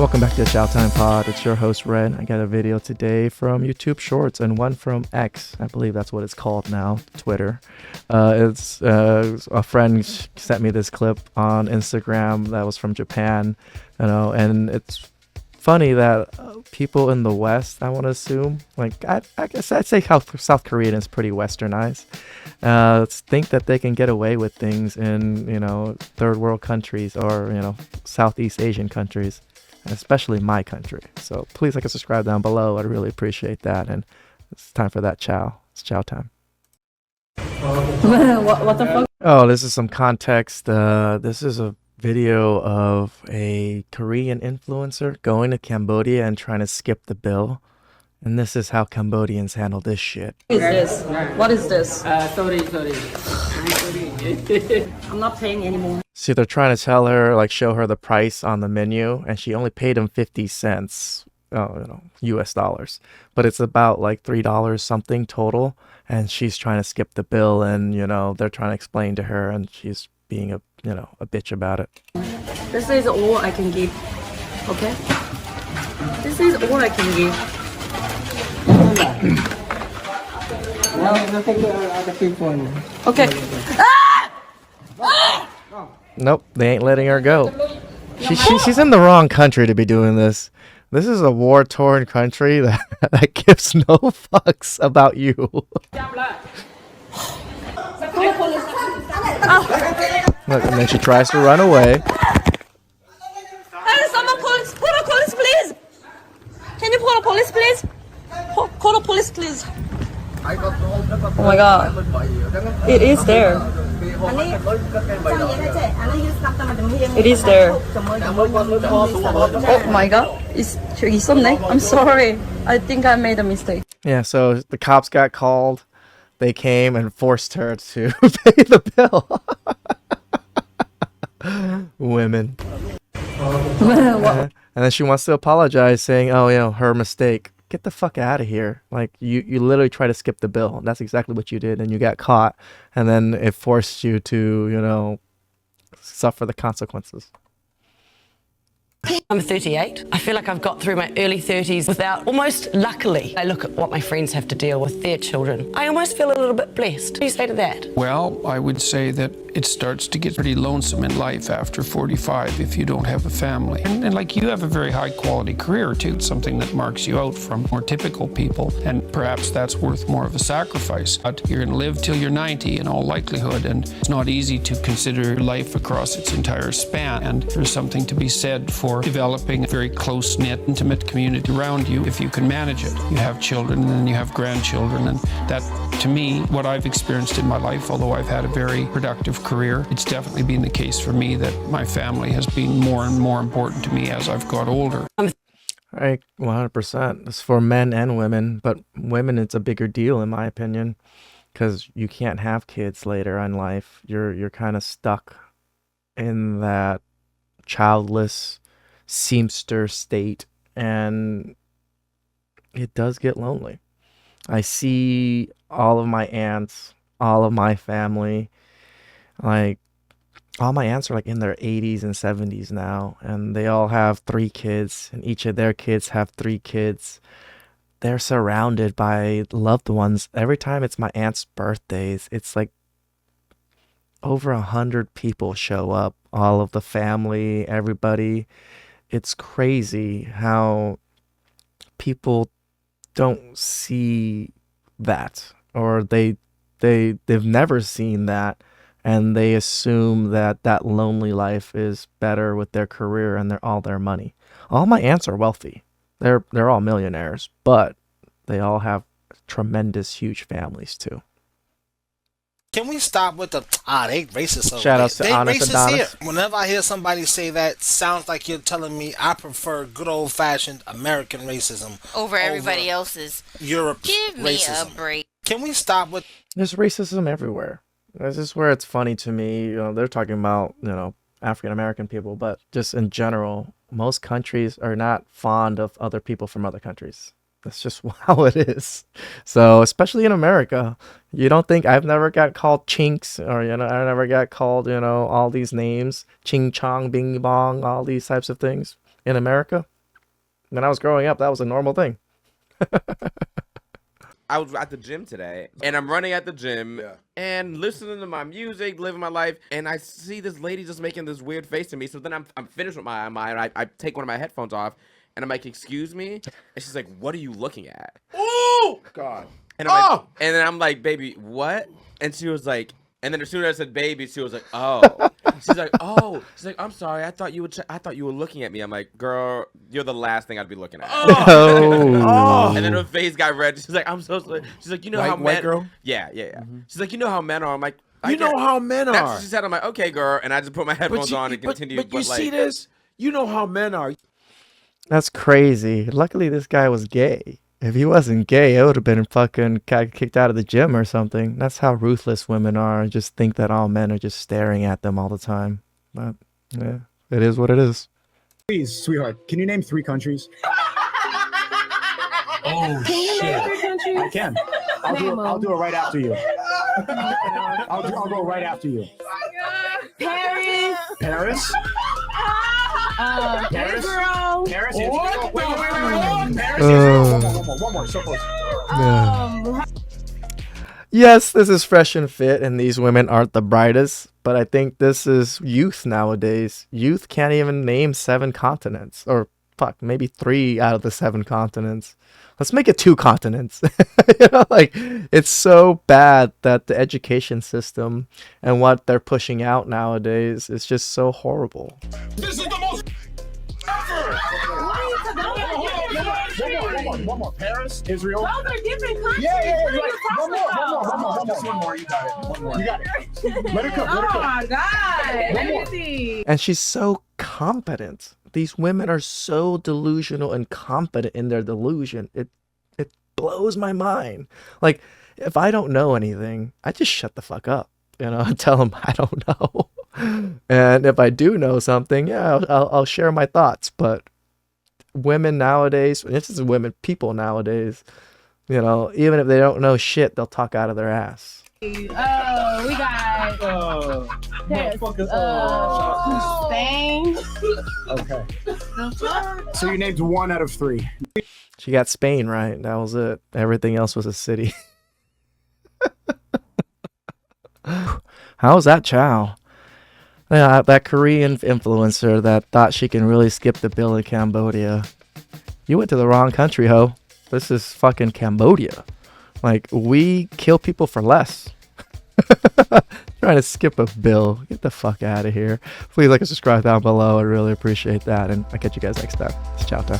Welcome back to the TheChowTimePod. It's your host, Ren. I got a video today from YouTube Shorts and one from X. I believe that's what it's called now, Twitter. It's a friend sent me this clip on Instagram that was from Japan, and it's funny that people in the West, I want to assume, like I guess I'd say how South Korean is pretty westernized, think that they can get away with things in third world countries or Southeast Asian countries, especially my country. So please like and subscribe down below. I'd really appreciate that. And it's time for that chow. It's chow time. What the fuck? Oh, this is some context. This is a video of a Korean influencer going to Cambodia and trying to skip the bill. And this is how Cambodians handle this shit. What is this? What is this? Sorry. I'm not paying anymore. See, they're trying to tell her, like, show her the price on the menu, and she only paid him 50 cents, US dollars. But it's about like $3 something total, and she's trying to skip the bill, and they're trying to explain to her, and she's being a bitch about it. This is all I can give. Okay? This is all I can give. Now take the thing for you. Okay. Nope, they ain't letting her go. She's in the wrong country to be doing this. This is a war-torn country that gives no fucks about you. Look, and then she tries to run away. Hey, someone call the police, please. Can you call the police, please? Call the police, please. Oh my god. It is there. It is there. Oh my god. 저기 있었네. I'm sorry. I think I made a mistake. Yeah, so the cops got called. They came and forced her to pay the bill. Women. And then she wants to apologize, saying, oh, her mistake. Get the fuck out of here. Like, you literally try to skip the bill. That's exactly what you did, and you got caught, and then it forced you to, suffer the consequences. I'm 38. I feel like I've got through my early 30s without, almost luckily. I look at what my friends have to deal with, their children. I almost feel a little bit blessed. What do you say to that? Well, I would say that it starts to get pretty lonesome in life after 45 if you don't have a family. And like, you have a very high quality career too. It's something that marks you out from more typical people, and perhaps that's worth more of a sacrifice. But you're gonna live till you're 90 in all likelihood, and it's not easy to consider life across its entire span. And there's something to be said for developing a very close-knit, intimate community around you if you can manage it. You have children and then you have grandchildren, and that, to me, what I've experienced in my life, although I've had a very productive career, it's definitely been the case for me that my family has been more and more important to me as I've got older. Right, 100%. It's for men and women, but women, it's a bigger deal in my opinion, because you can't have kids later in life. You're kind of stuck in that childless seamster state, and it does get lonely. I see all of my aunts, all of my family, like all my aunts are like in their 80s and 70s now, and they all have 3 kids, and each of their kids have 3 kids. They're surrounded by loved ones. Every time it's my aunt's birthdays, it's like over 100 people show up, all of the family, everybody. It's crazy how people don't see that, or they've never seen that, and they assume that lonely life is better with their career and all their money. All my aunts are wealthy. They're all millionaires, but they all have tremendous huge families too. Can we stop with the they racist over Shout outs to there. They Honest racist Adonis. here. Whenever I hear somebody say that, sounds like you're telling me I prefer good old fashioned American racism over everybody else's. Europe's Give me racism. a break. Can we stop with There's racism everywhere. This is where it's funny to me. They're talking about, African American people, but just in general, most countries are not fond of other people from other countries. That's just how it is. So, especially in America, you don't think I've never got called chinks, or, I never got called, all these names, ching chong, bing bong, all these types of things in America? When I was growing up, that was a normal thing. I was at the gym today, and I'm running at the gym and listening to my music, living my life, and I see this lady just making this weird face to me. So then I'm finished with my I take one of my headphones off, and I'm like, "Excuse me," and she's like, "What are you looking at?" Oh God! And I'm like, and then I'm like, "Baby, what?" And she was like, and then as soon as I said "baby," she was like, "Oh." She's like, "Oh." She's like, "I'm sorry. I thought you were looking at me." I'm like, "Girl, you're the last thing I'd be looking at." Oh. And then her face got red. She's like, "I'm so sorry." She's like, "You know how men?" White girl? Yeah. She's like, "You know how men are." I'm like, You know how men That's are. what she said. I'm like, "Okay, girl," and I just put my headphones on and continued. But you see this? You know how men are. That's crazy. Luckily, this guy was gay. If he wasn't gay, it would have been fucking kicked out of the gym or something. That's how ruthless women are. Just think that all men are just staring at them all the time. But yeah, it is what it is. Please, sweetheart, can you name 3 countries? Can you name 3 countries? I can. I'll do it right after you. I'll go right after you. Paris. Paris? Israel. Paris? Wait. Paris? One more. So close. Yes, this is fresh and fit, and these women aren't the brightest, but I think this is youth nowadays. Youth can't even name 7 continents, or fuck, maybe 3 out of the 7 continents. Let's make it 2 continents. Like, it's so bad that the education system and what they're pushing out nowadays is just so horrible. This is the most ever. One more. Paris, Israel. Those are different countries. Yeah. What are Right. you talking about? Just one more. You got it. One more. You got it. Let it cook. Oh my God. Let me see. And she's so competent. These women are so delusional and confident in their delusion. It blows my mind. Like, if I don't know anything, I just shut the fuck up. And tell them I don't know. And if I do know something, yeah, I'll share my thoughts. But women nowadays, this is people nowadays, even if they don't know shit, they'll talk out of their ass. We got Spain. Okay. So you named 1 out of 3. She got Spain right. That was it. Everything else was a city. How was that chow? Yeah, that Korean influencer that thought she can really skip the bill in Cambodia. You went to the wrong country, ho. This is fucking Cambodia. Like, we kill people for less. Trying to skip a bill. Get the fuck out of here. Please like and subscribe down below. I really appreciate that. And I'll catch you guys next time. It's chow time.